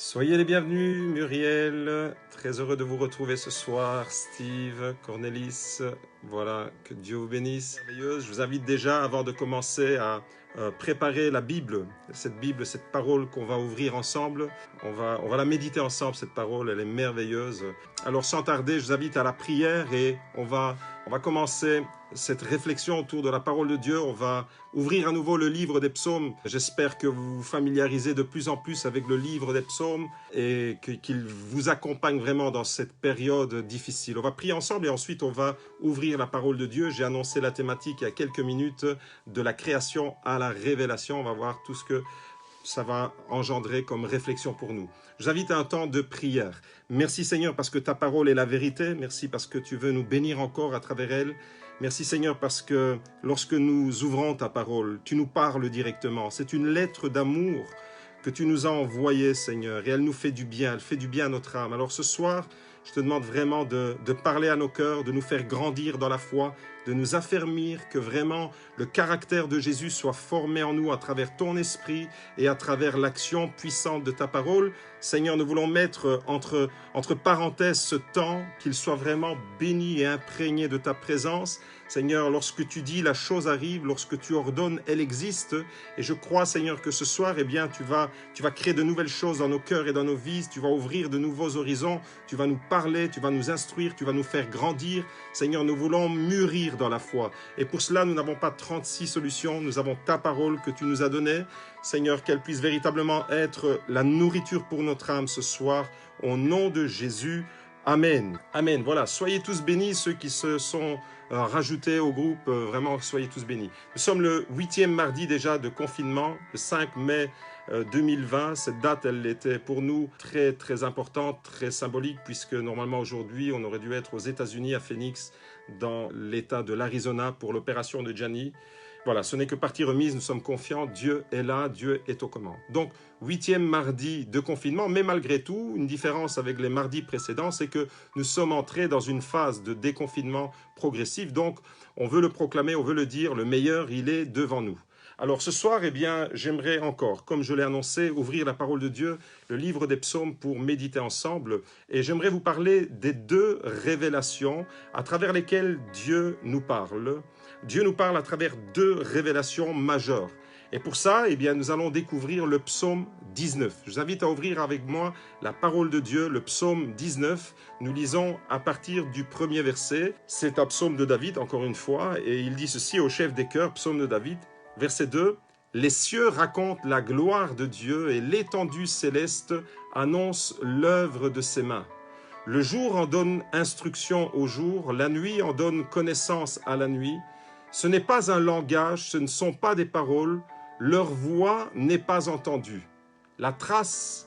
Soyez les bienvenus, Muriel. Très heureux de vous retrouver ce soir, Steve, Cornelis. Voilà, que Dieu vous bénisse. Merveilleuse. Je vous invite déjà, avant de commencer, à préparer la Bible, cette parole qu'on va ouvrir ensemble. On va la méditer ensemble, cette parole, elle est merveilleuse. Alors sans tarder, je vous invite à la prière et on va commencer cette réflexion autour de la parole de Dieu. On va ouvrir à nouveau le livre des psaumes. J'espère que vous vous familiarisez de plus en plus avec le livre des psaumes et qu'il vous accompagne vraiment dans cette période difficile. On va prier ensemble et ensuite on va ouvrir la parole de Dieu. J'ai annoncé la thématique il y a quelques minutes, de la création à la révélation. On va voir tout ce que ça va engendrer comme réflexion pour nous. Je vous invite à un temps de prière. Merci Seigneur parce que ta parole est la vérité. Merci parce que tu veux nous bénir encore à travers elle. Merci Seigneur parce que lorsque nous ouvrons ta parole, tu nous parles directement. C'est une lettre d'amour que tu nous as envoyée, Seigneur, et elle nous fait du bien, elle fait du bien à notre âme. Alors ce soir, je te demande vraiment de parler à nos cœurs, de nous faire grandir dans la foi, de nous affermir, que vraiment le caractère de Jésus soit formé en nous à travers ton esprit et à travers l'action puissante de ta parole. Seigneur, nous voulons mettre entre parenthèses ce temps, qu'il soit vraiment béni et imprégné de ta présence. Seigneur, lorsque tu dis, la chose arrive, lorsque tu ordonnes, elle existe. Et je crois, Seigneur, que ce soir, eh bien, tu vas créer de nouvelles choses dans nos cœurs et dans nos vies. Tu vas ouvrir de nouveaux horizons. Tu vas nous parler, tu vas nous instruire, tu vas nous faire grandir. Seigneur, nous voulons mûrir dans la foi. Et pour cela, nous n'avons pas 36 solutions. Nous avons ta parole que tu nous as donnée. Seigneur, qu'elle puisse véritablement être la nourriture pour notre âme ce soir. Au nom de Jésus, Amen. Amen. Voilà, soyez tous bénis, ceux qui se sont rajoutés au groupe, vraiment, soyez tous bénis. Nous sommes le 8e mardi déjà de confinement, le 5 mai 2020. Cette date, elle était pour nous très, très importante, très symbolique, puisque normalement aujourd'hui, on aurait dû être aux États-Unis, à Phoenix, dans l'État de l'Arizona, pour l'opération de Gianni. Voilà, ce n'est que partie remise, nous sommes confiants, Dieu est là, Dieu est aux commandes. Donc, 8e mardi de confinement, mais malgré tout, une différence avec les mardis précédents, c'est que nous sommes entrés dans une phase de déconfinement progressif. Donc, on veut le proclamer, on veut le dire, le meilleur, il est devant nous. Alors ce soir, eh bien, j'aimerais encore, comme je l'ai annoncé, ouvrir la parole de Dieu, le livre des psaumes pour méditer ensemble. Et j'aimerais vous parler des deux révélations à travers lesquelles Dieu nous parle. Dieu nous parle à travers deux révélations majeures. Et pour ça, eh bien, nous allons découvrir le psaume 19. Je vous invite à ouvrir avec moi la parole de Dieu, le psaume 19. Nous lisons à partir du premier verset. C'est un psaume de David, encore une fois, et il dit ceci au chef des chœurs, psaume de David, verset 2. « Les cieux racontent la gloire de Dieu et l'étendue céleste annonce l'œuvre de ses mains. Le jour en donne instruction au jour, la nuit en donne connaissance à la nuit. Ce n'est pas un langage, ce ne sont pas des paroles, leur voix n'est pas entendue. Leur trace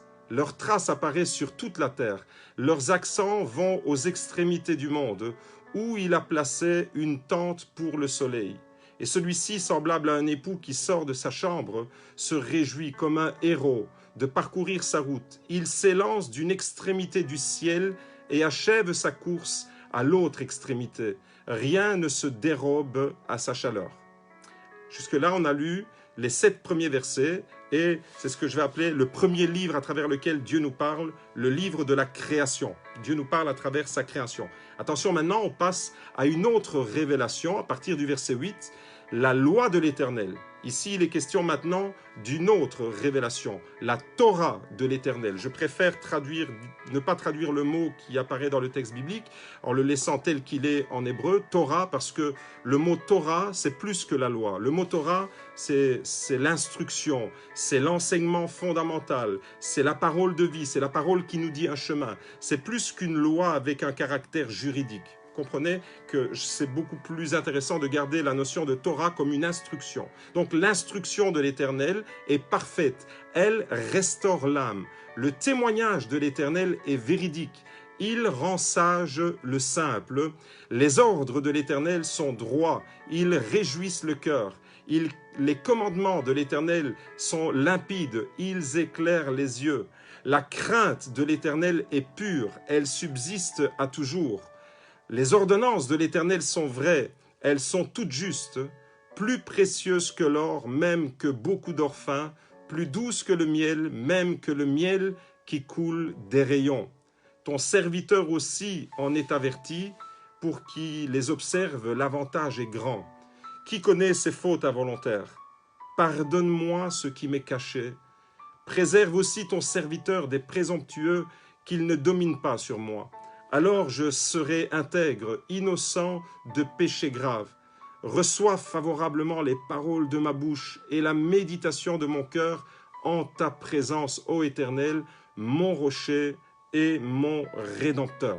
apparaît sur toute la terre. Leurs accents vont aux extrémités du monde, où il a placé une tente pour le soleil. Et celui-ci, semblable à un époux qui sort de sa chambre, se réjouit comme un héros de parcourir sa route. Il s'élance d'une extrémité du ciel et achève sa course à l'autre extrémité. Rien ne se dérobe à sa chaleur. » Jusque-là, on a lu les 7 premiers versets et c'est ce que je vais appeler le premier livre à travers lequel Dieu nous parle, le livre de la création. Dieu nous parle à travers sa création. Attention, maintenant, on passe à une autre révélation à partir du verset 8, la loi de l'Éternel. Ici, il est question maintenant d'une autre révélation, la Torah de l'Éternel. Je préfère ne pas traduire le mot qui apparaît dans le texte biblique en le laissant tel qu'il est en hébreu, Torah, parce que le mot Torah, c'est plus que la loi. Le mot Torah, c'est l'instruction, c'est l'enseignement fondamental, c'est la parole de vie, c'est la parole qui nous dit un chemin. C'est plus qu'une loi avec un caractère juridique. Comprenez que c'est beaucoup plus intéressant de garder la notion de Torah comme une instruction. Donc l'instruction de l'Éternel est parfaite, elle restaure l'âme. Le témoignage de l'Éternel est véridique, il rend sage le simple. Les ordres de l'Éternel sont droits, ils réjouissent le cœur. Les commandements de l'Éternel sont limpides, ils éclairent les yeux. La crainte de l'Éternel est pure, elle subsiste à toujours. Les ordonnances de l'Éternel sont vraies, elles sont toutes justes, plus précieuses que l'or, même que beaucoup d'or fin, plus douces que le miel, même que le miel qui coulent des rayons. Ton serviteur aussi en est averti, pour qui les observe, l'avantage est grand. Qui connaît ses fautes involontaires? Pardonne-moi ce qui m'est caché. Préserve aussi ton serviteur des présomptueux, qu'il ne domine pas sur moi. Alors je serai intègre, innocent de péché grave. Reçois favorablement les paroles de ma bouche et la méditation de mon cœur en ta présence, ô Éternel, mon rocher et mon Rédempteur.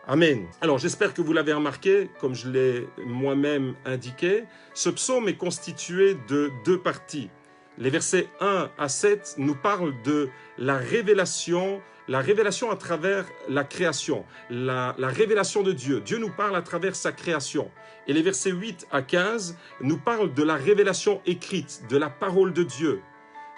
Amen. Alors j'espère que vous l'avez remarqué, comme je l'ai moi-même indiqué, ce psaume est constitué de deux parties. Les versets 1 à 7 nous parlent de la révélation à travers la création, la révélation de Dieu. Dieu nous parle à travers sa création. Et les versets 8 à 15 nous parlent de la révélation écrite, de la parole de Dieu.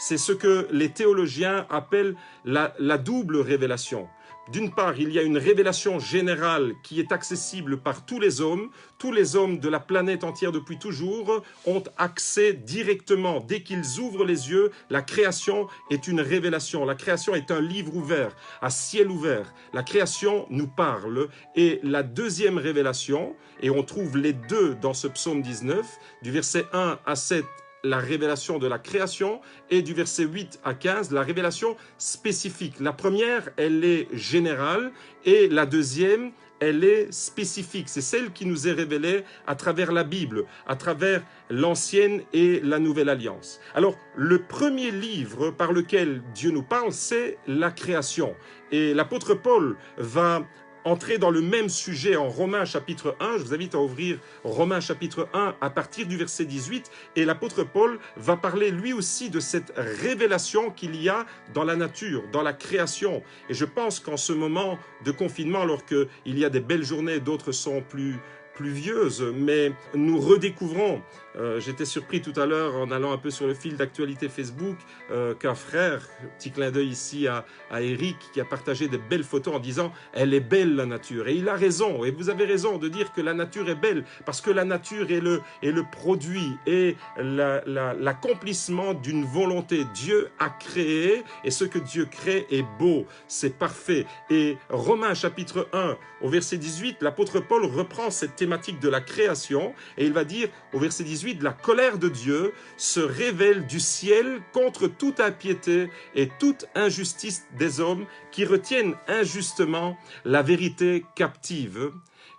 C'est ce que les théologiens appellent la double révélation. D'une part, il y a une révélation générale qui est accessible par tous les hommes. Tous les hommes de la planète entière depuis toujours ont accès directement. Dès qu'ils ouvrent les yeux, la création est une révélation. La création est un livre ouvert, à ciel ouvert. La création nous parle. Et la deuxième révélation, et on trouve les deux dans ce psaume 19, du verset 1 à 7, la révélation de la création, et du verset 8 à 15, la révélation spécifique. La première, elle est générale, et la deuxième, elle est spécifique. C'est celle qui nous est révélée à travers la Bible, à travers l'Ancienne et la Nouvelle Alliance. Alors, le premier livre par lequel Dieu nous parle, c'est la création. Et l'apôtre Paul va entrer dans le même sujet en Romains chapitre 1. Je vous invite à ouvrir Romains chapitre 1 à partir du verset 18. Et l'apôtre Paul va parler lui aussi de cette révélation qu'il y a dans la nature, dans la création. Et je pense qu'en ce moment de confinement, alors qu'il y a des belles journées, d'autres sont plus pluvieuses, mais nous redécouvrons, j'étais surpris tout à l'heure en allant un peu sur le fil d'actualité Facebook, qu'un frère, petit clin d'œil ici à Eric, qui a partagé des belles photos en disant « elle est belle la nature ». Et il a raison, et vous avez raison de dire que la nature est belle, parce que la nature est le produit et l'accomplissement d'une volonté. Dieu a créé, et ce que Dieu crée est beau, c'est parfait. Et Romains chapitre 1, au verset 18, l'apôtre Paul reprend cette thématique de la création, et il va dire au verset 18, la colère de Dieu se révèle du ciel contre toute impiété et toute injustice des hommes qui retiennent injustement la vérité captive,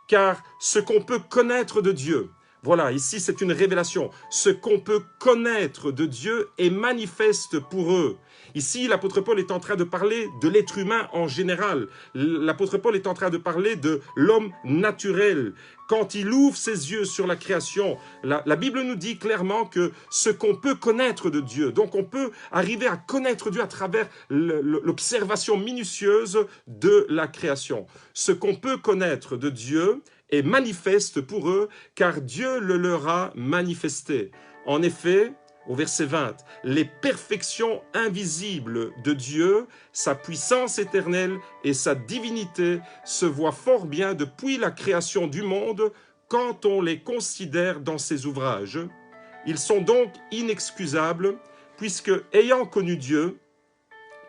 car ce qu'on peut connaître de Dieu, voilà, ici c'est une révélation, ce qu'on peut connaître de Dieu est manifeste pour eux. Ici, l'apôtre Paul est en train de parler de l'être humain en général. L'apôtre Paul est en train de parler de l'homme naturel. Quand il ouvre ses yeux sur la création, la Bible nous dit clairement que ce qu'on peut connaître de Dieu, donc on peut arriver à connaître Dieu à travers l'observation minutieuse de la création. Ce qu'on peut connaître de Dieu est manifeste pour eux, car Dieu le leur a manifesté. En effet, au verset 20, les perfections invisibles de Dieu, sa puissance éternelle et sa divinité se voient fort bien depuis la création du monde quand on les considère dans ses ouvrages. Ils sont donc inexcusables, puisque, ayant connu Dieu,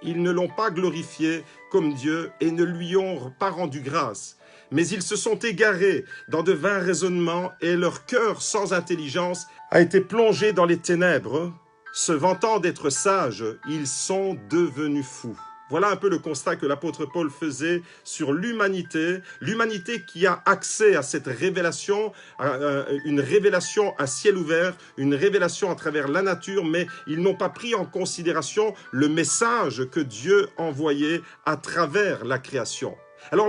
ils ne l'ont pas glorifié comme Dieu et ne lui ont pas rendu grâce. Mais ils se sont égarés dans de vains raisonnements et leur cœur sans intelligence a été plongé dans les ténèbres. Se vantant d'être sages, ils sont devenus fous. Voilà un peu le constat que l'apôtre Paul faisait sur l'humanité qui a accès à cette révélation, une révélation à ciel ouvert, une révélation à travers la nature, mais ils n'ont pas pris en considération le message que Dieu envoyait à travers la création. Alors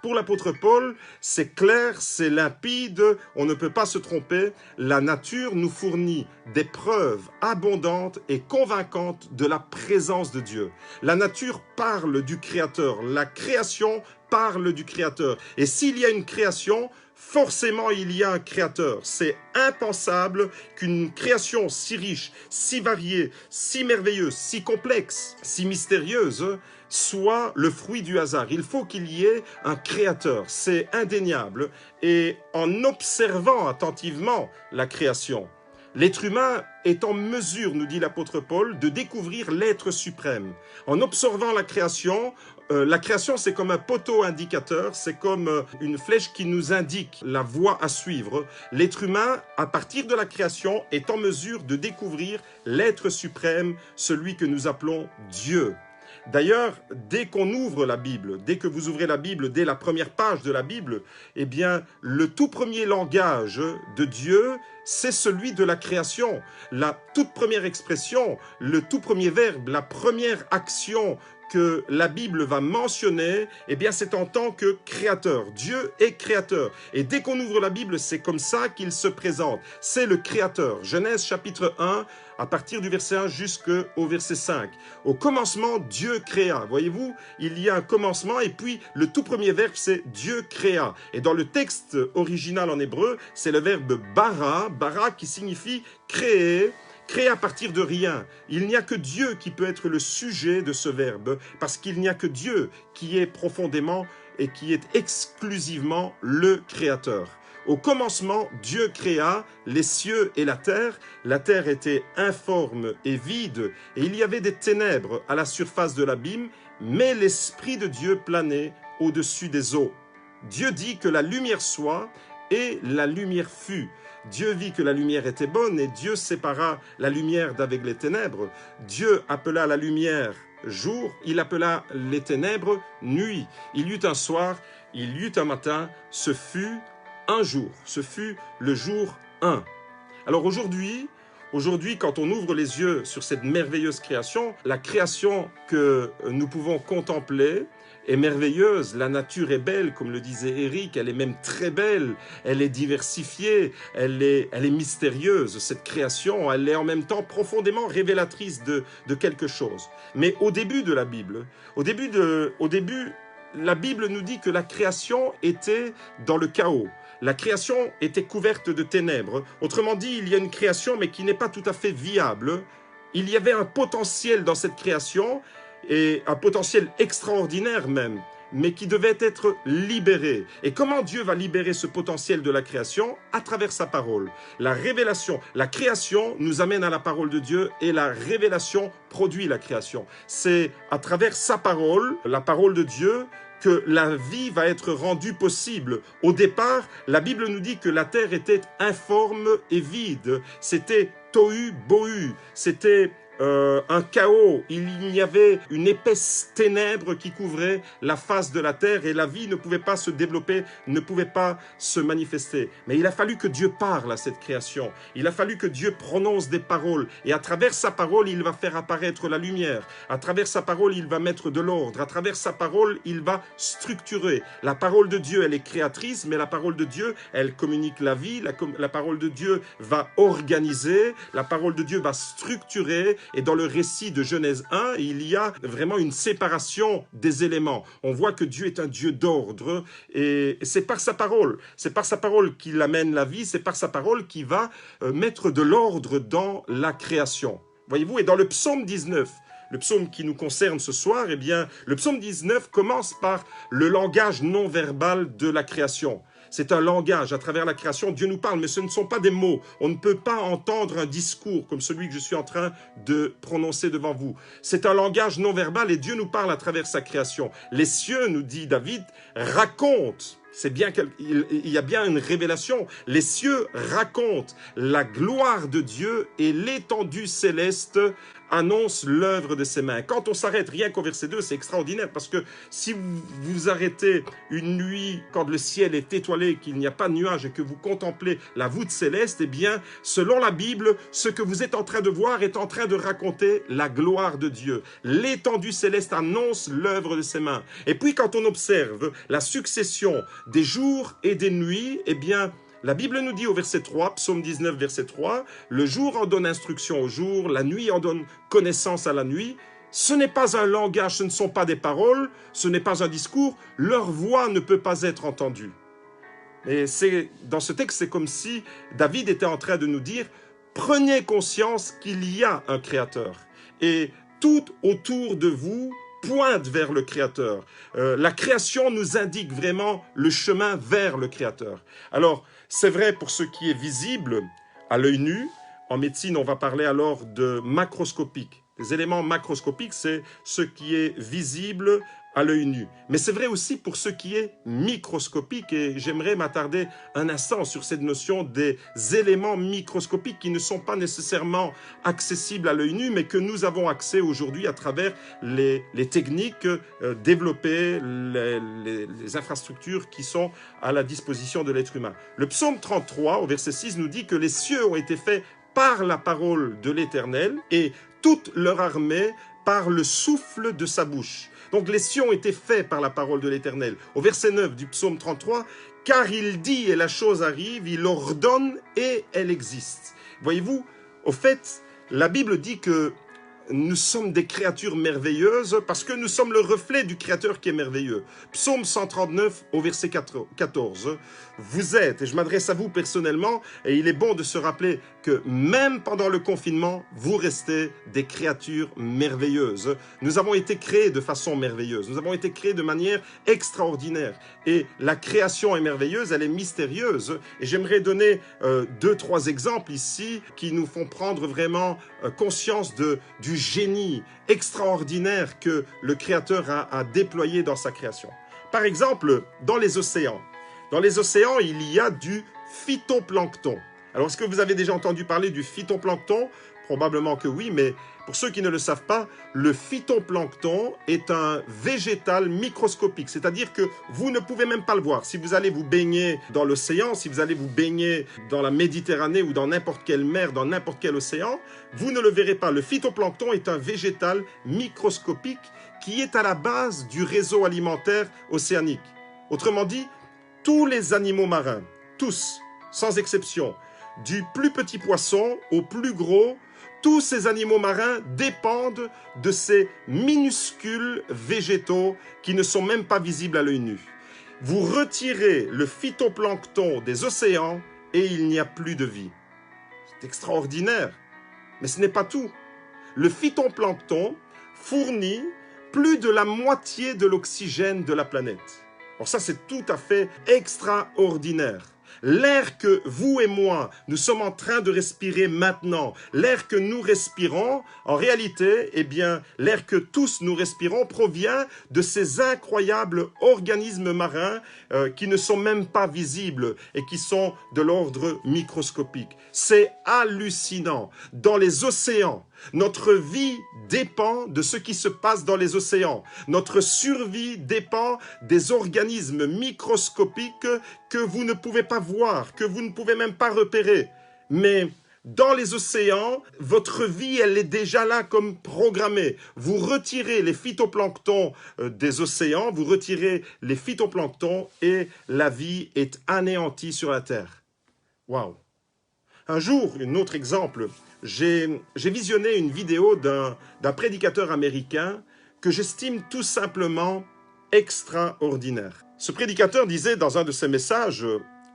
pour l'apôtre Paul, c'est clair, c'est limpide, on ne peut pas se tromper. La nature nous fournit des preuves abondantes et convaincantes de la présence de Dieu. La nature parle du Créateur, la création parle du Créateur. Et s'il y a une création, forcément il y a un Créateur. C'est impensable qu'une création si riche, si variée, si merveilleuse, si complexe, si mystérieuse soit le fruit du hasard. Il faut qu'il y ait un créateur, c'est indéniable. Et en observant attentivement la création, L'être humain est en mesure, nous dit l'apôtre Paul, de découvrir l'être suprême. En observant la création c'est comme un poteau indicateur, c'est comme une flèche qui nous indique la voie à suivre. L'être humain, à partir de la création, est en mesure de découvrir l'être suprême, celui que nous appelons Dieu. D'ailleurs, dès qu'on ouvre la Bible, dès que vous ouvrez la Bible, dès la première page de la Bible, eh bien, le tout premier langage de Dieu, c'est celui de la création. La toute première expression, le tout premier verbe, la première action que la Bible va mentionner, eh bien, c'est en tant que créateur. Dieu est créateur. Et dès qu'on ouvre la Bible, c'est comme ça qu'il se présente. C'est le créateur. Genèse chapitre 1, à partir du verset 1 jusqu'au verset 5. Au commencement, Dieu créa. Voyez-vous, il y a un commencement et puis le tout premier verbe, c'est Dieu créa. Et dans le texte original en hébreu, c'est le verbe bara, bara qui signifie créer, créé à partir de rien. Il n'y a que Dieu qui peut être le sujet de ce verbe, parce qu'il n'y a que Dieu qui est profondément et qui est exclusivement le Créateur. Au commencement, Dieu créa les cieux et la terre. La terre était informe et vide, et il y avait des ténèbres à la surface de l'abîme, mais l'Esprit de Dieu planait au-dessus des eaux. Dieu dit que la lumière soit, et la lumière fut. Dieu vit que la lumière était bonne, et Dieu sépara la lumière d'avec les ténèbres. Dieu appela la lumière jour, il appela les ténèbres nuit. Il y eut un soir, il y eut un matin, ce fut un jour, ce fut le jour 1. Alors aujourd'hui, quand on ouvre les yeux sur cette merveilleuse création, la création que nous pouvons contempler est merveilleuse. La nature est belle, comme le disait Eric, elle est même très belle, elle est diversifiée, elle est mystérieuse. Cette création, elle est en même temps profondément révélatrice de quelque chose. Mais au début de la Bible, la Bible nous dit que la création était dans le chaos. La création était couverte de ténèbres. Autrement dit, il y a une création, mais qui n'est pas tout à fait viable. Il y avait un potentiel dans cette création, et un potentiel extraordinaire même, mais qui devait être libéré. Et comment Dieu va libérer ce potentiel de la création? À travers sa parole. La révélation, la création nous amène à la parole de Dieu, et la révélation produit la création. C'est à travers sa parole, la parole de Dieu, que la vie va être rendue possible. Au départ, la Bible nous dit que la terre était informe et vide. C'était tohu bohu. C'était un chaos, il y avait une épaisse ténèbre qui couvrait la face de la terre, et la vie ne pouvait pas se développer, ne pouvait pas se manifester. Mais il a fallu que Dieu parle à cette création, il a fallu que Dieu prononce des paroles, et à travers sa parole, il va faire apparaître la lumière, à travers sa parole, il va mettre de l'ordre, à travers sa parole, il va structurer. La parole de Dieu, elle est créatrice, mais la parole de Dieu, elle communique la vie, la parole de Dieu va organiser, la parole de Dieu va structurer. Et dans le récit de Genèse 1, il y a vraiment une séparation des éléments. On voit que Dieu est un Dieu d'ordre, et c'est par sa parole. C'est par sa parole qu'il amène la vie, c'est par sa parole qu'il va mettre de l'ordre dans la création. Voyez-vous, et dans le psaume 19, le psaume qui nous concerne ce soir, eh bien, le psaume 19 commence par le langage non verbal de la création. C'est un langage. À travers la création, Dieu nous parle, mais ce ne sont pas des mots. On ne peut pas entendre un discours comme celui que je suis en train de prononcer devant vous. C'est un langage non verbal, et Dieu nous parle à travers sa création. Les cieux, nous dit David, racontent. C'est bien il y a bien une révélation. Les cieux racontent la gloire de Dieu, et l'étendue céleste annonce l'œuvre de ses mains. Quand on s'arrête rien qu'au verset 2, c'est extraordinaire, parce que si vous vous arrêtez une nuit, quand le ciel est étoilé, qu'il n'y a pas de nuages, et que vous contemplez la voûte céleste, eh bien, selon la Bible, ce que vous êtes en train de voir est en train de raconter la gloire de Dieu. L'étendue céleste annonce l'œuvre de ses mains. Et puis, quand on observe la succession des jours et des nuits, eh bien, la Bible nous dit au verset 3, psaume 19, verset 3, « Le jour en donne instruction au jour, la nuit en donne connaissance à la nuit. Ce n'est pas un langage, ce ne sont pas des paroles, ce n'est pas un discours, leur voix ne peut pas être entendue. » Et dans ce texte, c'est comme si David était en train de nous dire « Prenez conscience qu'il y a un Créateur, et tout autour de vous pointe vers le Créateur. » La création nous indique vraiment le chemin vers le Créateur. Alors, c'est vrai pour ce qui est visible à l'œil nu, En médecine, on va parler alors de macroscopique. Les éléments macroscopiques, c'est ce qui est visible à l'œil nu. Mais c'est vrai aussi pour ce qui est microscopique, et j'aimerais m'attarder un instant sur cette notion des éléments microscopiques qui ne sont pas nécessairement accessibles à l'œil nu, mais que nous avons accès aujourd'hui à travers les techniques développées, les infrastructures qui sont à la disposition de l'être humain. Le psaume 33, au verset 6, nous dit que les cieux ont été faits par la parole de l'Éternel et toute leur armée par le souffle de sa bouche. Donc les cieux ont été faits par la parole de l'Éternel. Au verset 9 du psaume 33, « Car il dit et la chose arrive, il ordonne et elle existe. » Voyez-vous, au fait, la Bible dit que nous sommes des créatures merveilleuses parce que nous sommes le reflet du Créateur qui est merveilleux. Psaume 139 au verset 14. Vous êtes, et je m'adresse à vous personnellement, et il est bon de se rappeler que même pendant le confinement, vous restez des créatures merveilleuses. Nous avons été créés de façon merveilleuse. Nous avons été créés de manière extraordinaire. Et la création est merveilleuse, elle est mystérieuse. Et j'aimerais donner 2-3 exemples ici qui nous font prendre vraiment conscience du génie extraordinaire que le Créateur a déployé dans sa création. Par exemple, dans les océans. Dans les océans, il y a du phytoplancton. Alors, est-ce que vous avez déjà entendu parler du phytoplancton? Probablement que oui, mais pour ceux qui ne le savent pas, le phytoplancton est un végétal microscopique, c'est-à-dire que vous ne pouvez même pas le voir. Si vous allez vous baigner dans l'océan, si vous allez vous baigner dans la Méditerranée ou dans n'importe quelle mer, dans n'importe quel océan, vous ne le verrez pas. Le phytoplancton est un végétal microscopique qui est à la base du réseau alimentaire océanique. Autrement dit, tous les animaux marins, tous, sans exception, du plus petit poisson au plus gros, tous ces animaux marins dépendent de ces minuscules végétaux qui ne sont même pas visibles à l'œil nu. Vous retirez le phytoplancton des océans et il n'y a plus de vie. C'est extraordinaire, mais ce n'est pas tout. Le phytoplancton fournit plus de la moitié de l'oxygène de la planète. Alors ça, c'est tout à fait extraordinaire. L'air que vous et moi, nous sommes en train de respirer maintenant, l'air que nous respirons, en réalité, eh bien, l'air que tous nous respirons provient de ces incroyables organismes marins qui ne sont même pas visibles et qui sont de l'ordre microscopique. C'est hallucinant. Dans les océans, notre vie dépend de ce qui se passe dans les océans. Notre survie dépend des organismes microscopiques que vous ne pouvez pas voir, que vous ne pouvez même pas repérer. Mais dans les océans, votre vie, elle est déjà là comme programmée. Vous retirez les phytoplanctons des océans, vous retirez les phytoplanctons et la vie est anéantie sur la Terre. Waouh! Un jour, un autre exemple, j'ai visionné une vidéo d'un prédicateur américain que j'estime tout simplement extraordinaire. Ce prédicateur disait dans un de ses messages,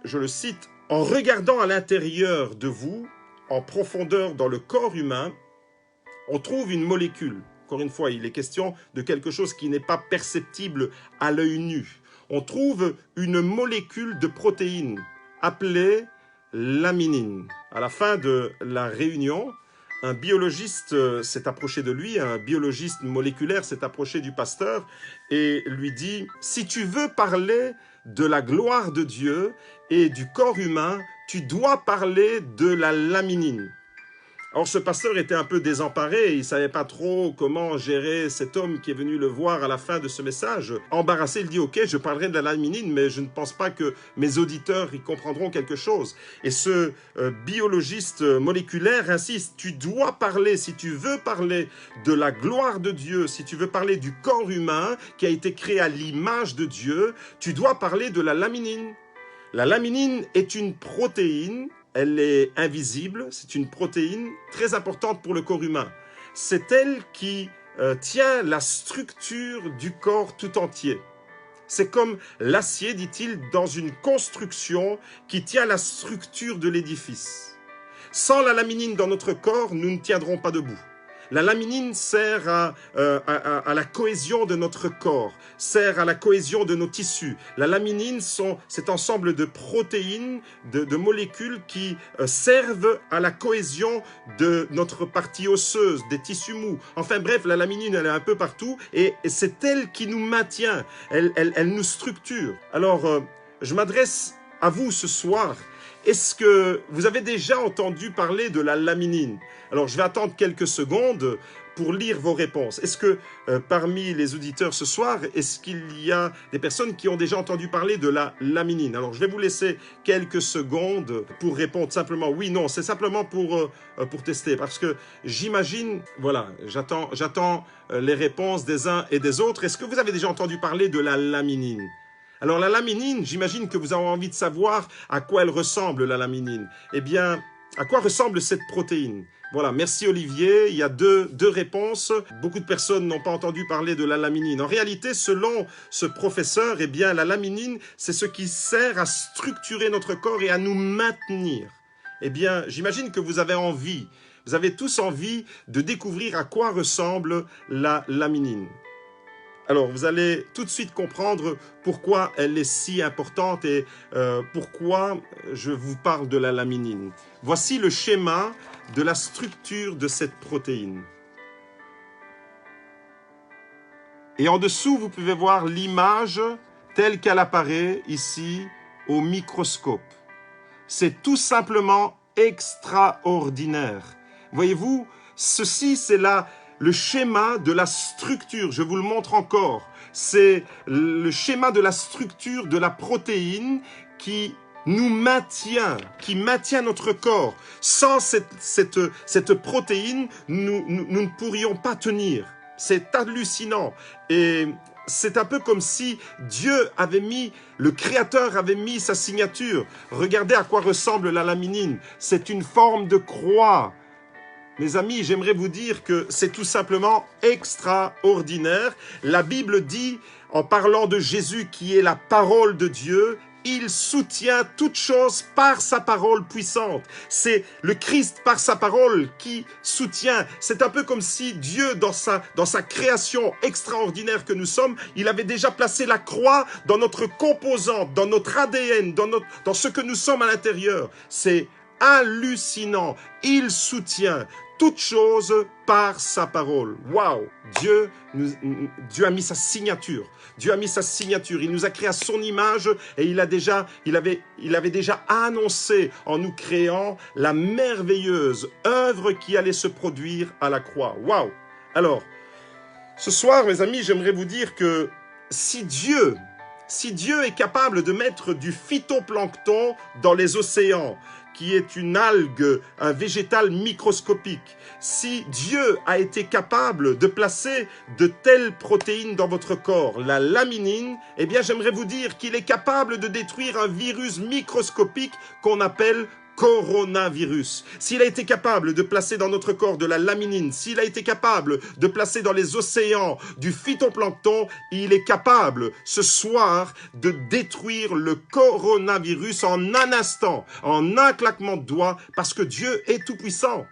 je le cite, « En regardant à l'intérieur de vous, en profondeur dans le corps humain, on trouve une molécule. » Encore une fois, il est question de quelque chose qui n'est pas perceptible à l'œil nu. On trouve une molécule de protéines appelée laminine. À la fin de la réunion, un biologiste s'est approché de lui, un biologiste moléculaire s'est approché du pasteur et lui dit « Si tu veux parler de la gloire de Dieu et du corps humain, tu dois parler de la laminine. » Alors ce pasteur était un peu désemparé, il ne savait pas trop comment gérer cet homme qui est venu le voir à la fin de ce message. Embarrassé, il dit « Ok, je parlerai de la laminine, mais je ne pense pas que mes auditeurs y comprendront quelque chose. » Et ce biologiste moléculaire insiste « Tu dois parler, si tu veux parler de la gloire de Dieu, si tu veux parler du corps humain qui a été créé à l'image de Dieu, tu dois parler de la laminine. » La laminine est une protéine. Elle est invisible, c'est une protéine très importante pour le corps humain. C'est elle qui tient la structure du corps tout entier. C'est comme l'acier, dit-il, dans une construction qui tient la structure de l'édifice. Sans la laminine dans notre corps, nous ne tiendrons pas debout. La laminine sert à la cohésion de notre corps, sert à la cohésion de nos tissus. La laminine, c'est cet ensemble de protéines, de molécules qui servent à la cohésion de notre partie osseuse, des tissus mous. Enfin bref, la laminine, elle est un peu partout et c'est elle qui nous maintient, elle nous structure. Alors, je m'adresse à vous ce soir. Est-ce que vous avez déjà entendu parler de la laminine? Alors, je vais attendre quelques secondes pour lire vos réponses. Est-ce que parmi les auditeurs ce soir, est-ce qu'il y a des personnes qui ont déjà entendu parler de la laminine? Alors, je vais vous laisser quelques secondes pour répondre simplement oui, non. C'est simplement pour tester parce que j'imagine, voilà, j'attends les réponses des uns et des autres. Est-ce que vous avez déjà entendu parler de la laminine? Alors la laminine, j'imagine que vous avez envie de savoir à quoi elle ressemble, la laminine. Eh bien, à quoi ressemble cette protéine? Voilà, merci Olivier, il y a deux réponses. Beaucoup de personnes n'ont pas entendu parler de la laminine. En réalité, selon ce professeur, eh bien, la laminine, c'est ce qui sert à structurer notre corps et à nous maintenir. Eh bien, j'imagine que vous avez tous envie de découvrir à quoi ressemble la laminine. Alors, vous allez tout de suite comprendre pourquoi elle est si importante et pourquoi je vous parle de la laminine. Voici le schéma de la structure de cette protéine. Et en dessous, vous pouvez voir l'image telle qu'elle apparaît ici au microscope. C'est tout simplement extraordinaire. Voyez-vous, ceci, c'est le schéma de la structure, je vous le montre encore, c'est le schéma de la structure de la protéine qui nous maintient, qui maintient notre corps. Sans cette protéine, nous ne pourrions pas tenir. C'est hallucinant. Et c'est un peu comme si Dieu le Créateur avait mis sa signature. Regardez à quoi ressemble la laminine. C'est une forme de croix. Mes amis, j'aimerais vous dire que c'est tout simplement extraordinaire. La Bible dit, en parlant de Jésus qui est la parole de Dieu, il soutient toute chose par sa parole puissante. C'est le Christ par sa parole qui soutient. C'est un peu comme si Dieu, dans sa création extraordinaire que nous sommes, il avait déjà placé la croix dans notre composante, dans notre ADN, dans ce que nous sommes à l'intérieur. C'est hallucinant. Il soutient toute chose par sa parole. Waouh! Dieu a mis sa signature. Dieu a mis sa signature. Il nous a créé à son image et il avait déjà annoncé en nous créant la merveilleuse œuvre qui allait se produire à la croix. Waouh! Alors, ce soir, mes amis, j'aimerais vous dire que si Dieu est capable de mettre du phytoplancton dans les océans, qui est une algue, un végétal microscopique, si Dieu a été capable de placer de telles protéines dans votre corps, la laminine, eh bien j'aimerais vous dire qu'il est capable de détruire un virus microscopique qu'on appelle coronavirus. S'il a été capable de placer dans notre corps de la laminine, s'il a été capable de placer dans les océans du phytoplancton, il est capable ce soir de détruire le coronavirus en un instant, en un claquement de doigts, parce que Dieu est tout-puissant.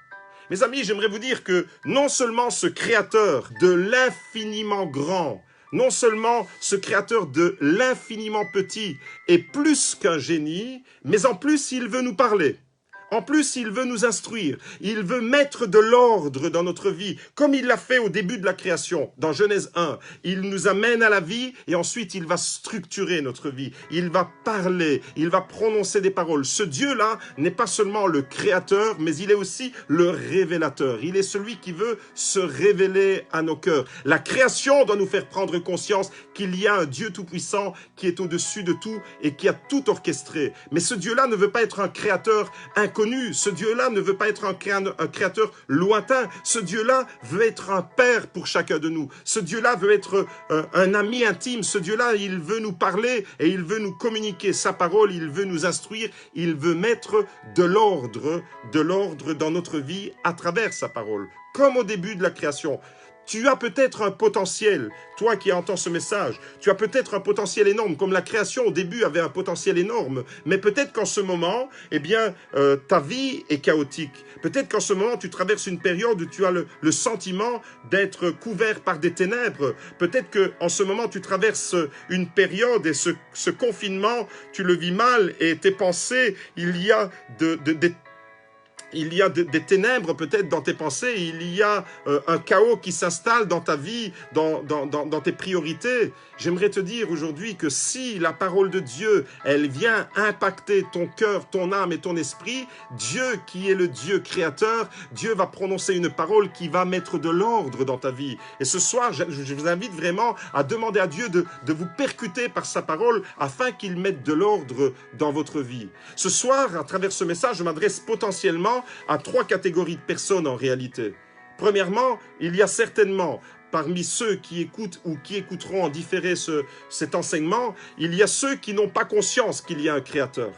Mes amis, j'aimerais vous dire que non seulement ce créateur de l'infiniment grand, non seulement ce créateur de l'infiniment petit est plus qu'un génie, mais en plus il veut nous parler. En plus, il veut nous instruire. Il veut mettre de l'ordre dans notre vie, comme il l'a fait au début de la création, dans Genèse 1. Il nous amène à la vie et ensuite il va structurer notre vie. Il va parler, il va prononcer des paroles. Ce Dieu-là n'est pas seulement le créateur, mais il est aussi le révélateur. Il est celui qui veut se révéler à nos cœurs. La création doit nous faire prendre conscience qu'il y a un Dieu tout-puissant qui est au-dessus de tout et qui a tout orchestré. Mais ce Dieu-là ne veut pas être un créateur inconnu. Ce Dieu-là ne veut pas être un créateur lointain. Ce Dieu-là veut être un père pour chacun de nous. Ce Dieu-là veut être un ami intime. Ce Dieu-là, il veut nous parler et il veut nous communiquer sa parole. Il veut nous instruire. Il veut mettre de l'ordre dans notre vie à travers sa parole. Comme au début de la création. Tu as peut-être un potentiel, toi qui entends ce message, tu as peut-être un potentiel énorme, comme la création au début avait un potentiel énorme, mais peut-être qu'en ce moment, eh bien, ta vie est chaotique. Peut-être qu'en ce moment, tu traverses une période où tu as le sentiment d'être couvert par des ténèbres. Peut-être qu'en ce moment, tu traverses une période et ce confinement, tu le vis mal et tes pensées, il y a des ténèbres peut-être dans tes pensées, il y a un chaos qui s'installe dans ta vie, dans tes priorités. J'aimerais te dire aujourd'hui que si la parole de Dieu, elle vient impacter ton cœur, ton âme et ton esprit, Dieu qui est le Dieu créateur, Dieu va prononcer une parole qui va mettre de l'ordre dans ta vie. Et ce soir, je vous invite vraiment à demander à Dieu de vous percuter par sa parole afin qu'il mette de l'ordre dans votre vie. Ce soir, à travers ce message, je m'adresse potentiellement à 3 catégories de personnes en réalité. Premièrement, il y a certainement parmi ceux qui écoutent ou qui écouteront en différé cet enseignement, il y a ceux qui n'ont pas conscience qu'il y a un créateur.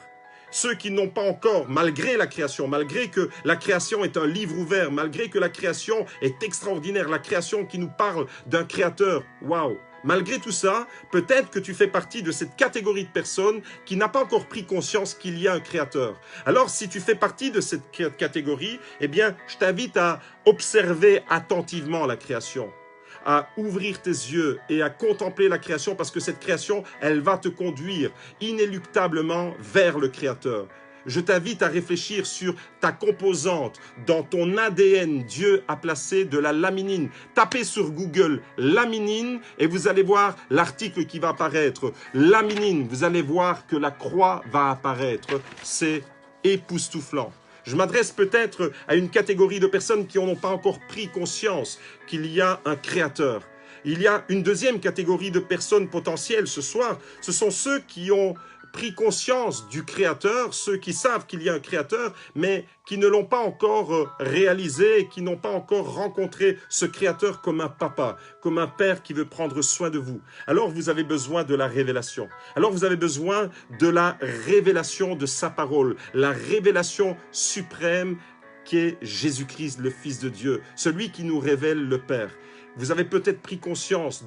Ceux qui n'ont pas encore, malgré la création, malgré que la création est un livre ouvert, malgré que la création est extraordinaire, la création qui nous parle d'un créateur, waouh! Malgré tout ça, peut-être que tu fais partie de cette catégorie de personnes qui n'a pas encore pris conscience qu'il y a un créateur. Alors, si tu fais partie de cette catégorie, eh bien, je t'invite à observer attentivement la création, à ouvrir tes yeux et à contempler la création parce que cette création, elle va te conduire inéluctablement vers le Créateur. Je t'invite à réfléchir sur ta composante. Dans ton ADN, Dieu a placé de la laminine. Tapez sur Google laminine et vous allez voir l'article qui va apparaître. Laminine, vous allez voir que la croix va apparaître. C'est époustouflant. Je m'adresse peut-être à une catégorie de personnes qui n'ont pas encore pris conscience qu'il y a un créateur. Il y a une deuxième catégorie de personnes potentielles ce soir. Ce sont ceux qui ont pris conscience du créateur, ceux qui savent qu'il y a un créateur, mais qui ne l'ont pas encore réalisé, qui n'ont pas encore rencontré ce créateur comme un papa, comme un père qui veut prendre soin de vous. Alors vous avez besoin de la révélation. Alors vous avez besoin de la révélation de sa parole, la révélation suprême qui est Jésus-Christ, le Fils de Dieu, celui qui nous révèle le Père. Vous avez peut-être pris conscience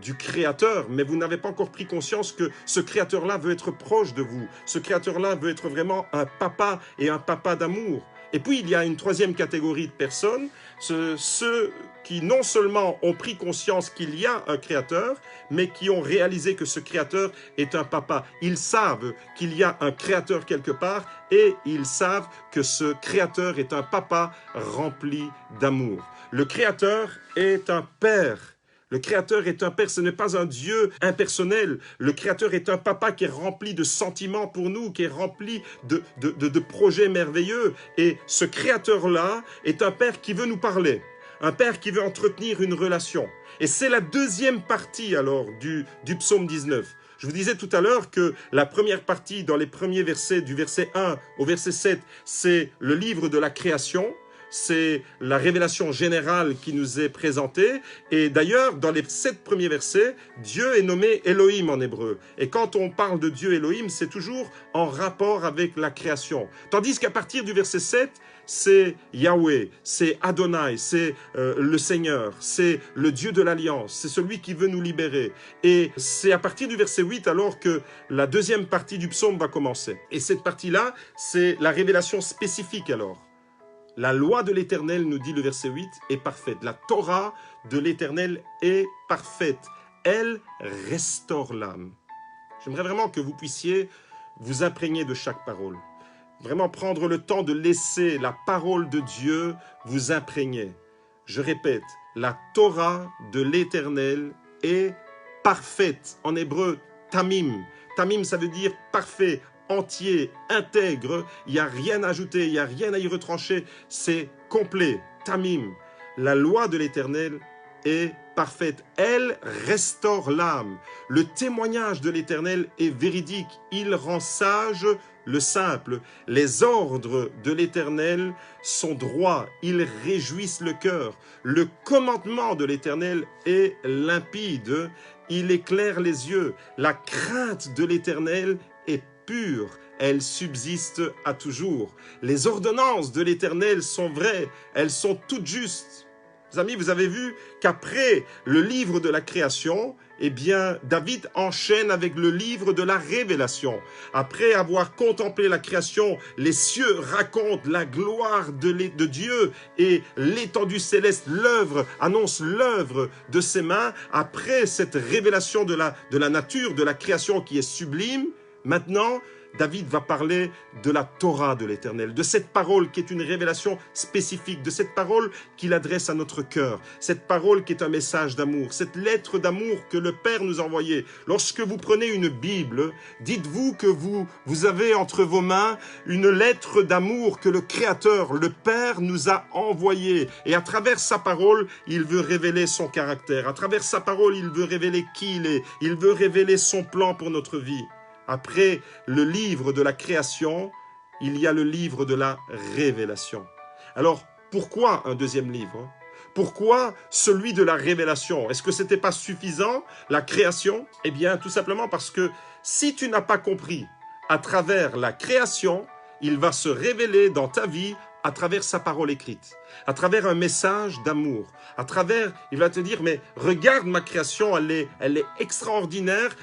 du Créateur, mais vous n'avez pas encore pris conscience que ce Créateur-là veut être proche de vous. Ce Créateur-là veut être vraiment un papa et un papa d'amour. Et puis, il y a une troisième catégorie de personnes, ceux qui non seulement ont pris conscience qu'il y a un Créateur, mais qui ont réalisé que ce Créateur est un papa. Ils savent qu'il y a un Créateur quelque part et ils savent que ce Créateur est un papa rempli d'amour. Le Créateur est un Père. Le Créateur est un Père, ce n'est pas un Dieu impersonnel. Le Créateur est un papa qui est rempli de sentiments pour nous, qui est rempli de projets merveilleux. Et ce Créateur-là est un Père qui veut nous parler, un Père qui veut entretenir une relation. Et c'est la deuxième partie alors du psaume 19. Je vous disais tout à l'heure que la première partie, dans les premiers versets, du verset 1 au verset 7, c'est le livre de la création. C'est la révélation générale qui nous est présentée. Et d'ailleurs, dans les 7 premiers versets, Dieu est nommé Elohim en hébreu. Et quand on parle de Dieu Elohim, c'est toujours en rapport avec la création. Tandis qu'à partir du verset 7, c'est Yahweh, c'est Adonai, c'est le Seigneur, c'est le Dieu de l'Alliance, c'est celui qui veut nous libérer. Et c'est à partir du verset 8 alors que la deuxième partie du psaume va commencer. Et cette partie-là, c'est la révélation spécifique alors. La loi de l'Éternel, nous dit le verset 8, est parfaite. La Torah de l'Éternel est parfaite. Elle restaure l'âme. J'aimerais vraiment que vous puissiez vous imprégner de chaque parole. Vraiment prendre le temps de laisser la parole de Dieu vous imprégner. Je répète, la Torah de l'Éternel est parfaite. En hébreu, tamim. Tamim, ça veut dire parfait, entier, intègre, il n'y a rien à ajouter, il n'y a rien à y retrancher, c'est complet, tamim. La loi de l'Éternel est parfaite, elle restaure l'âme. Le témoignage de l'Éternel est véridique, il rend sage le simple. Les ordres de l'Éternel sont droits, ils réjouissent le cœur. Le commandement de l'Éternel est limpide, il éclaire les yeux. La crainte de l'Éternel est pure, elle subsiste à toujours. Les ordonnances de l'Éternel sont vraies, elles sont toutes justes. Les amis, vous avez vu qu'après le livre de la création, eh bien, David enchaîne avec le livre de la révélation. Après avoir contemplé la création, les cieux racontent la gloire de Dieu et l'étendue céleste, l'œuvre, annonce l'œuvre de ses mains. Après cette révélation de la nature, de la création qui est sublime, maintenant, David va parler de la Torah de l'Éternel, de cette parole qui est une révélation spécifique, de cette parole qu'il adresse à notre cœur, cette parole qui est un message d'amour, cette lettre d'amour que le Père nous a envoyée. Lorsque vous prenez une Bible, dites-vous que vous avez entre vos mains une lettre d'amour que le Créateur, le Père, nous a envoyée. Et à travers sa parole, il veut révéler son caractère. À travers sa parole, il veut révéler qui il est. Il veut révéler son plan pour notre vie. Après le livre de la création, il y a le livre de la révélation. Alors, pourquoi un deuxième livre? Pourquoi celui de la révélation? Est-ce que ce n'était pas suffisant, la création? Eh bien, tout simplement parce que si tu n'as pas compris à travers la création, il va se révéler dans ta vie à travers sa parole écrite, à travers un message d'amour, à travers, il va te dire, mais regarde ma création, elle est extraordinaire,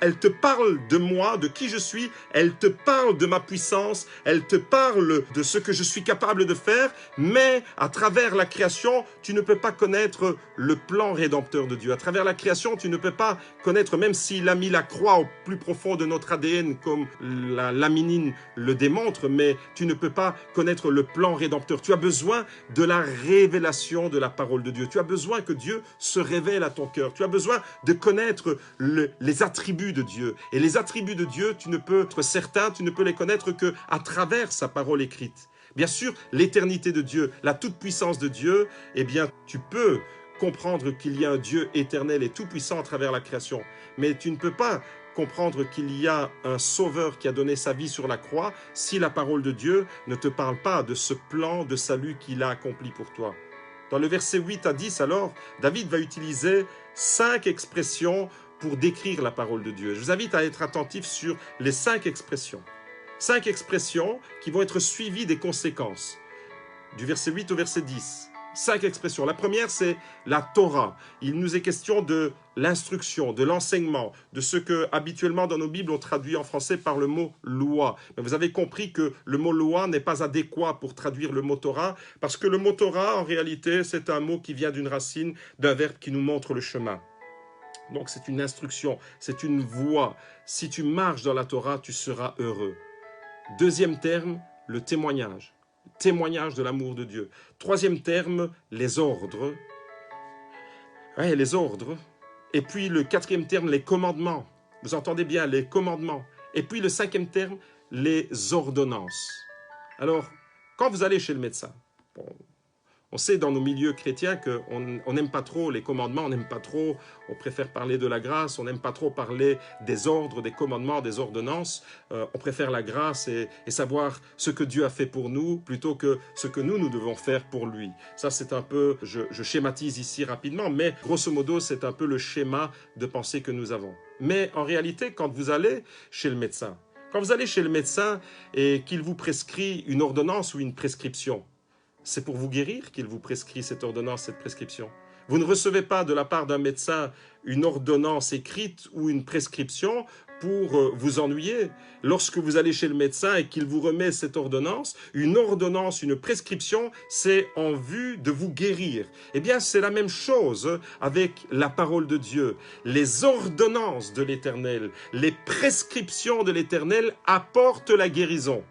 elle te parle de moi, de qui je suis, elle te parle de ma puissance, elle te parle de ce que je suis capable de faire, mais à travers la création, tu ne peux pas connaître le plan rédempteur de Dieu. À travers la création, tu ne peux pas connaître, même s'il a mis la croix au plus profond de notre ADN, comme la laminine le démontre, mais tu ne peux pas connaître le plan rédempteur. Tu as besoin de la révélation de la parole de Dieu. Tu as besoin que Dieu se révèle à ton cœur. Tu as besoin de connaître les attributs de Dieu. Et les attributs de Dieu, tu ne peux être certain, tu ne peux les connaître qu'à travers sa parole écrite. Bien sûr, l'éternité de Dieu, la toute-puissance de Dieu, eh bien, tu peux comprendre qu'il y a un Dieu éternel et tout-puissant à travers la création. Mais tu ne peux pas comprendre qu'il y a un sauveur qui a donné sa vie sur la croix si la parole de Dieu ne te parle pas de ce plan de salut qu'il a accompli pour toi. Dans le verset 8 à 10, alors, David va utiliser 5 expressions pour décrire la parole de Dieu. Je vous invite à être attentif sur les 5 expressions. 5 expressions qui vont être suivies des conséquences. Du verset 8 au verset 10. 5 expressions. La première, c'est la Torah. Il nous est question de l'instruction, de l'enseignement, de ce que habituellement dans nos Bibles on traduit en français par le mot loi. Mais vous avez compris que le mot loi n'est pas adéquat pour traduire le mot Torah, parce que le mot Torah, en réalité, c'est un mot qui vient d'une racine, d'un verbe qui nous montre le chemin. Donc c'est une instruction, c'est une voie. Si tu marches dans la Torah, tu seras heureux. Deuxième terme, le témoignage. Témoignage de l'amour de Dieu. Troisième terme, les ordres. Ouais, les ordres. Et puis le quatrième terme, les commandements. Vous entendez bien, les commandements. Et puis le cinquième terme, les ordonnances. Alors, quand vous allez chez le médecin, bon, on sait dans nos milieux chrétiens qu'on n'aime pas trop les commandements, on n'aime pas trop, on préfère parler de la grâce, on n'aime pas trop parler des ordres, des commandements, des ordonnances. On préfère la grâce et savoir ce que Dieu a fait pour nous plutôt que ce que nous devons faire pour lui. Ça, c'est un peu, je schématise ici rapidement, mais grosso modo, c'est un peu le schéma de pensée que nous avons. Mais en réalité, quand vous allez chez le médecin, et qu'il vous prescrit une ordonnance ou une prescription, c'est pour vous guérir qu'il vous prescrit cette ordonnance, cette prescription. Vous ne recevez pas de la part d'un médecin une ordonnance écrite ou une prescription pour vous ennuyer. Lorsque vous allez chez le médecin et qu'il vous remet cette ordonnance, une prescription, c'est en vue de vous guérir. Eh bien, c'est la même chose avec la parole de Dieu. Les ordonnances de l'Éternel, les prescriptions de l'Éternel apportent la guérison.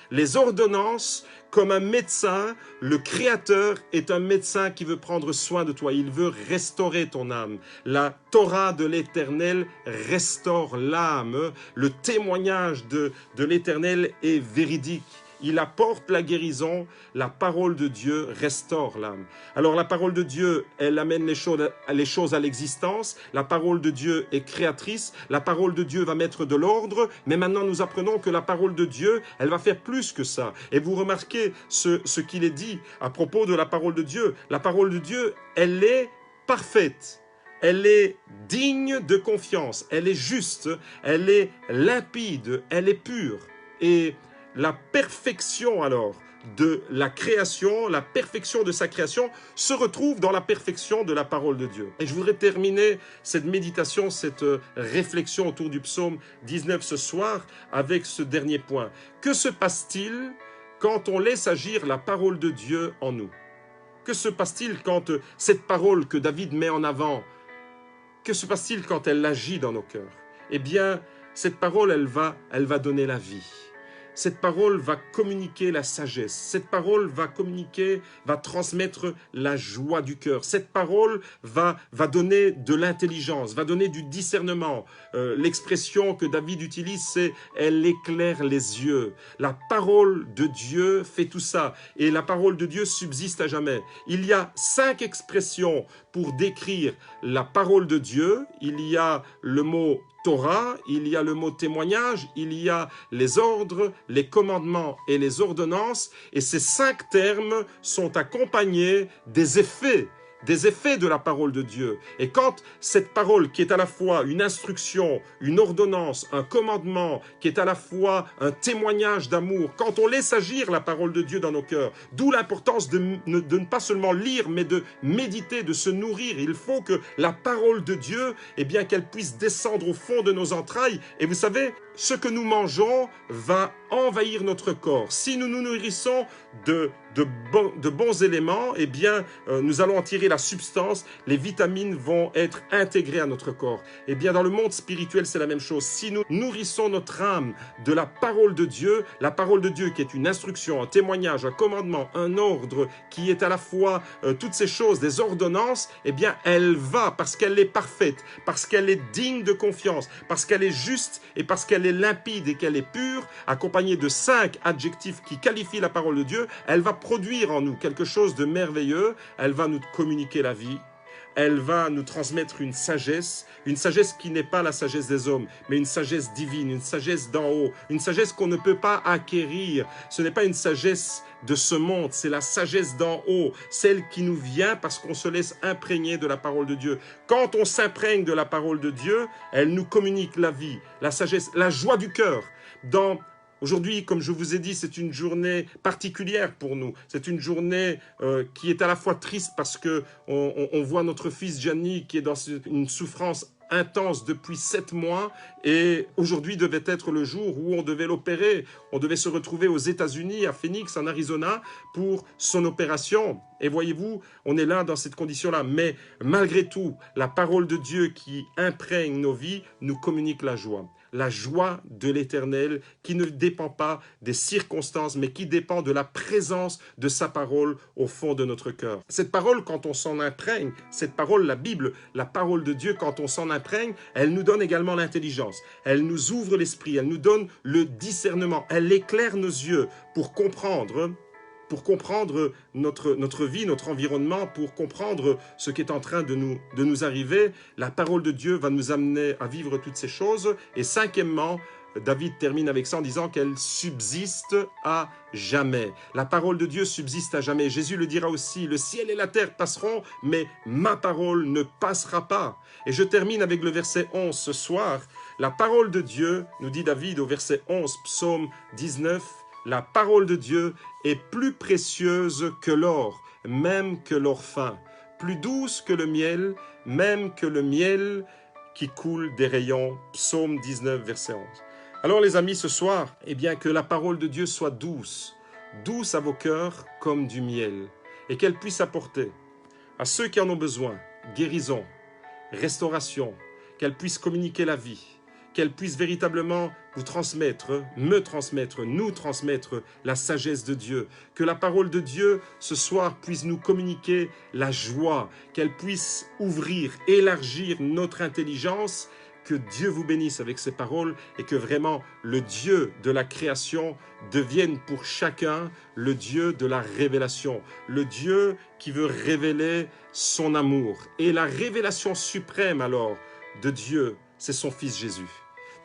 Les ordonnances, comme un médecin, le Créateur est un médecin qui veut prendre soin de toi. Il veut restaurer ton âme. La Torah de l'Éternel restaure l'âme. Le témoignage de l'Éternel est véridique. Il apporte la guérison, la parole de Dieu restaure l'âme. Alors la parole de Dieu, elle amène les choses à l'existence, la parole de Dieu est créatrice, la parole de Dieu va mettre de l'ordre, mais maintenant nous apprenons que la parole de Dieu, elle va faire plus que ça. Et vous remarquez ce qu'il est dit à propos de la parole de Dieu. La parole de Dieu, elle est parfaite. Elle est digne de confiance, elle est juste, elle est limpide, elle est pure. Et la perfection alors de la création, la perfection de sa création se retrouve dans la perfection de la parole de Dieu. Et je voudrais terminer cette méditation, cette réflexion autour du psaume 19 ce soir avec ce dernier point. Que se passe-t-il quand on laisse agir la parole de Dieu en nous? Que se passe-t-il quand cette parole que David met en avant, que se passe-t-il quand elle agit dans nos cœurs? Eh bien, cette parole, elle va donner la vie. Cette parole va communiquer la sagesse. Cette parole va communiquer, va transmettre la joie du cœur. Cette parole va donner de l'intelligence, va donner du discernement. L'expression que David utilise, c'est « elle éclaire les yeux ». La parole de Dieu fait tout ça. Et la parole de Dieu subsiste à jamais. Il y a 5 expressions pour décrire la parole de Dieu. Il y a le mot Torah, il y a le mot témoignage, il y a les ordres, les commandements et les ordonnances, et ces 5 termes sont accompagnés des effets de la parole de Dieu. Et quand cette parole qui est à la fois une instruction, une ordonnance, un commandement, qui est à la fois un témoignage d'amour, quand on laisse agir la parole de Dieu dans nos cœurs, d'où l'importance de ne pas seulement lire, mais de méditer, de se nourrir. Il faut que la parole de Dieu, eh bien, qu'elle puisse descendre au fond de nos entrailles. Et vous savez, ce que nous mangeons va envahir notre corps. Si nous nous nourrissons de bons éléments, eh bien, nous allons en tirer la substance, les vitamines vont être intégrées à notre corps. Eh bien, dans le monde spirituel, c'est la même chose. Si nous nourrissons notre âme de la parole de Dieu qui est une instruction, un témoignage, un commandement, un ordre, qui est à la fois toutes ces choses, des ordonnances, eh bien, elle va, parce qu'elle est parfaite, parce qu'elle est digne de confiance, parce qu'elle est juste et parce qu'elle est limpide et qu'elle est pure, accompagnée de 5 adjectifs qui qualifient la parole de Dieu, elle va produire en nous quelque chose de merveilleux, elle va nous communiquer la vie, elle va nous transmettre une sagesse qui n'est pas la sagesse des hommes, mais une sagesse divine, une sagesse d'en haut, une sagesse qu'on ne peut pas acquérir. Ce n'est pas une sagesse de ce monde, c'est la sagesse d'en haut, celle qui nous vient parce qu'on se laisse imprégner de la parole de Dieu. Quand on s'imprègne de la parole de Dieu, elle nous communique la vie, la sagesse, la joie du cœur. Aujourd'hui, comme je vous ai dit, c'est une journée particulière pour nous. C'est une journée qui est à la fois triste parce qu'on voit notre fils Gianni qui est dans une souffrance intense depuis 7 mois et aujourd'hui devait être le jour où on devait l'opérer. On devait se retrouver aux États-Unis, à Phoenix, en Arizona, pour son opération. Et voyez-vous, on est là dans cette condition-là. Mais malgré tout, la parole de Dieu qui imprègne nos vies nous communique la joie. La joie de l'Éternel qui ne dépend pas des circonstances, mais qui dépend de la présence de sa parole au fond de notre cœur. Cette parole, quand on s'en imprègne, cette parole, la Bible, la parole de Dieu, quand on s'en imprègne, elle nous donne également l'intelligence. Elle nous ouvre l'esprit, elle nous donne le discernement. Elle éclaire nos yeux pour comprendre notre vie, notre environnement, pour comprendre ce qui est en train de nous arriver. La parole de Dieu va nous amener à vivre toutes ces choses. Et 5e, David termine avec ça en disant qu'elle subsiste à jamais. La parole de Dieu subsiste à jamais. Jésus le dira aussi, le ciel et la terre passeront, mais ma parole ne passera pas. Et je termine avec le verset 11 ce soir. La parole de Dieu, nous dit David au verset 11, psaume 19, la parole de Dieu est plus précieuse que l'or, même que l'or fin, plus douce que le miel, même que le miel qui coule des rayons. Psaume 19, verset 11. Alors les amis, ce soir, eh bien que la parole de Dieu soit douce, douce à vos cœurs comme du miel, et qu'elle puisse apporter à ceux qui en ont besoin guérison, restauration, qu'elle puisse communiquer la vie, qu'elle puisse véritablement vous transmettre, me transmettre, nous transmettre la sagesse de Dieu. Que la parole de Dieu, ce soir, puisse nous communiquer la joie, qu'elle puisse ouvrir, élargir notre intelligence. Que Dieu vous bénisse avec ces paroles et que vraiment le Dieu de la création devienne pour chacun le Dieu de la révélation, le Dieu qui veut révéler son amour. Et la révélation suprême alors de Dieu, c'est son Fils Jésus.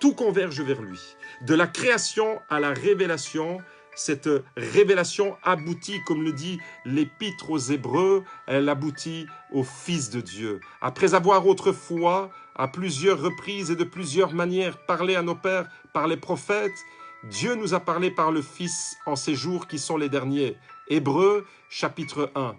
Tout converge vers lui. De la création à la révélation, cette révélation aboutit, comme le dit l'Épître aux Hébreux, elle aboutit au Fils de Dieu. Après avoir autrefois, à plusieurs reprises et de plusieurs manières, parlé à nos pères par les prophètes, Dieu nous a parlé par le Fils en ces jours qui sont les derniers. Hébreux, chapitre 1.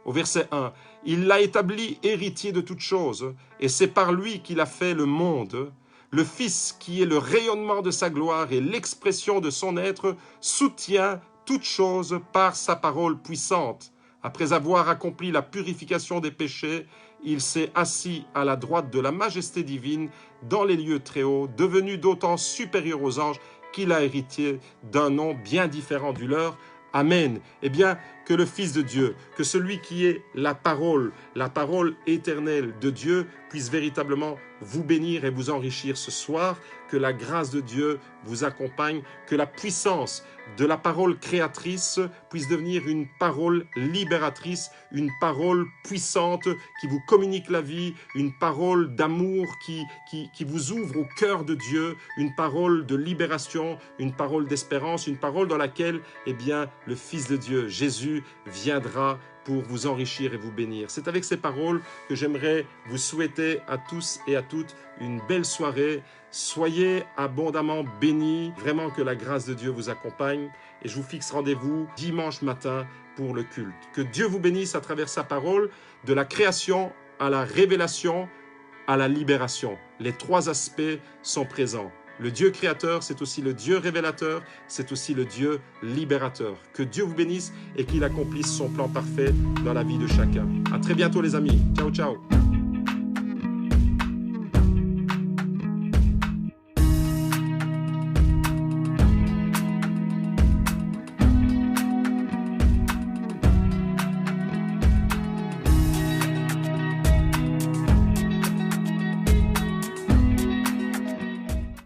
Au verset 1, « Il l'a établi héritier de toutes choses, et c'est par lui qu'il a fait le monde. Le Fils, qui est le rayonnement de sa gloire et l'expression de son être, soutient toutes choses par sa parole puissante. Après avoir accompli la purification des péchés, il s'est assis à la droite de la majesté divine dans les lieux très hauts, devenu d'autant supérieur aux anges qu'il a hérité d'un nom bien différent du leur. Amen. Eh bien, que le Fils de Dieu, que celui qui est la parole éternelle de Dieu, puisse véritablement vous bénir et vous enrichir ce soir, que la grâce de Dieu vous accompagne, que la puissance de la parole créatrice puisse devenir une parole libératrice, une parole puissante qui vous communique la vie, une parole d'amour qui vous ouvre au cœur de Dieu, une parole de libération, une parole d'espérance, une parole dans laquelle, eh bien, le Fils de Dieu, Jésus, viendra pour vous enrichir et vous bénir. C'est avec ces paroles que j'aimerais vous souhaiter à tous et à toutes une belle soirée. Soyez abondamment bénis, vraiment que la grâce de Dieu vous accompagne. Et je vous fixe rendez-vous dimanche matin pour le culte. Que Dieu vous bénisse à travers sa parole, de la création à la révélation, à la libération. Les trois aspects sont présents. Le Dieu créateur, c'est aussi le Dieu révélateur, c'est aussi le Dieu libérateur. Que Dieu vous bénisse et qu'il accomplisse son plan parfait dans la vie de chacun. À très bientôt les amis. Ciao, ciao.